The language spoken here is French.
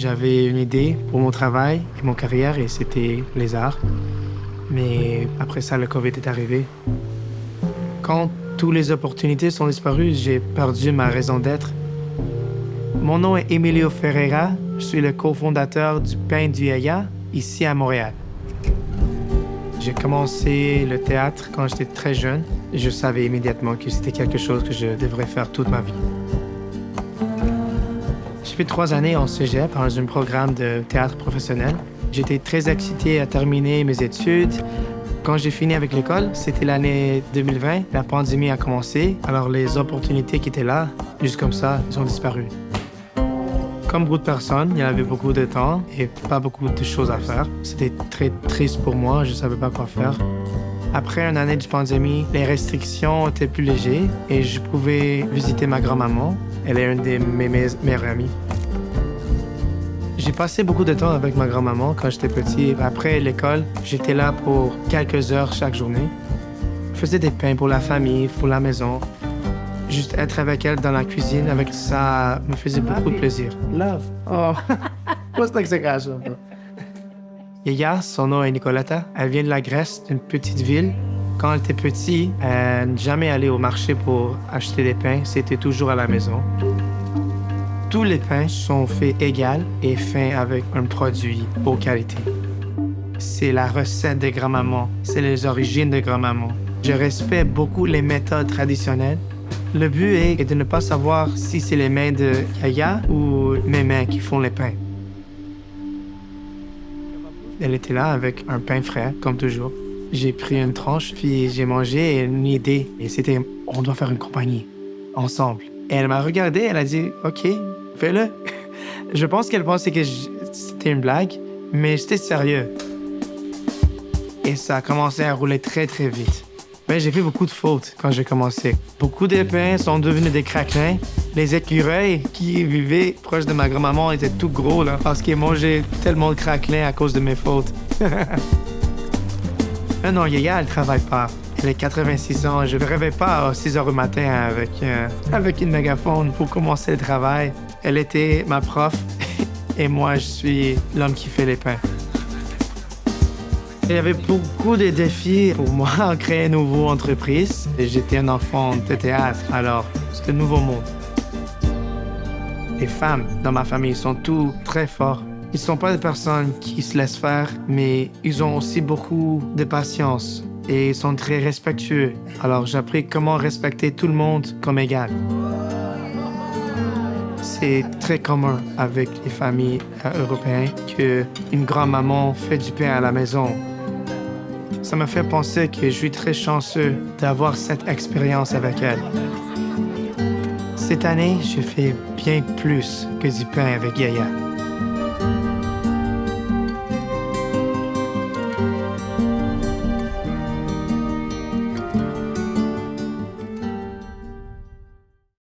J'avais une idée pour mon travail et mon carrière et c'était les arts. Mais après ça, le COVID est arrivé. Quand toutes les opportunités sont disparues, j'ai perdu ma raison d'être. Mon nom est Emilio Ferreira. Je suis le cofondateur du Pain du Yaya, ici à Montréal. J'ai commencé le théâtre quand j'étais très jeune. Je savais immédiatement que c'était quelque chose que je devrais faire toute ma vie. J'ai fait 3 années en cégep dans un programme de théâtre professionnel. J'étais très excité à terminer mes études. Quand j'ai fini avec l'école, c'était l'année 2020. La pandémie a commencé, alors les opportunités qui étaient là, juste comme ça, elles ont disparu. Comme beaucoup de personnes, il y avait beaucoup de temps et pas beaucoup de choses à faire. C'était très triste pour moi, je ne savais pas quoi faire. Après une année de pandémie, les restrictions étaient plus légères et je pouvais visiter ma grand-maman. Elle est une de mes meilleures amies. J'ai passé beaucoup de temps avec ma grand-maman quand j'étais petit. Après l'école, j'étais là pour quelques heures chaque journée. Je faisais des pains pour la famille, pour la maison. Juste être avec elle dans la cuisine, avec ça, me faisait beaucoup de plaisir. Love. Oh, questa che caso. Yaya, son nom est Nicoletta. Elle vient de la Grèce, d'une petite ville. Quand elle était petite, elle n'a jamais allé au marché pour acheter des pains. C'était toujours à la maison. Tous les pains sont faits égaux et faits avec un produit haute qualité. C'est la recette de grand-maman. C'est les origines de grand-maman. Je respecte beaucoup les méthodes traditionnelles. Le but est de ne pas savoir si c'est les mains de Yaya ou mes mains qui font les pains. Elle était là avec un pain frais, comme toujours. J'ai pris une tranche, puis j'ai mangé une idée. Et c'était, on doit faire une compagnie, ensemble. Et elle m'a regardé, elle a dit, OK, fais-le. Je pense qu'elle pensait que c'était une blague, mais j'étais sérieux. Et ça a commencé à rouler très, très vite. Mais j'ai fait beaucoup de fautes quand j'ai commencé. Beaucoup de pains sont devenus des craquelins. Les écureuils qui vivaient proche de ma grand-maman étaient tout gros là, parce qu'ils mangeaient tellement de craquelins à cause de mes fautes. Mais non, Yaya, elle travaille pas. Elle est 86 ans. Je ne rêvais pas à 6 heures du matin avec une mégaphone pour commencer le travail. Elle était ma prof et moi, je suis l'homme qui fait les pains. Il y avait beaucoup de défis pour moi à créer une nouvelle entreprise. J'étais un enfant de théâtre, alors c'était un nouveau monde. Les femmes dans ma famille sont tous très forts. Ils ne sont pas des personnes qui se laissent faire, mais ils ont aussi beaucoup de patience et ils sont très respectueux. Alors j'ai appris comment respecter tout le monde comme égal. C'est très commun avec les familles européennes qu'une grand-maman fait du pain à la maison. Ça me fait penser que je suis très chanceux d'avoir cette expérience avec elle. Cette année, j'ai fait bien plus que du pain avec Yaya.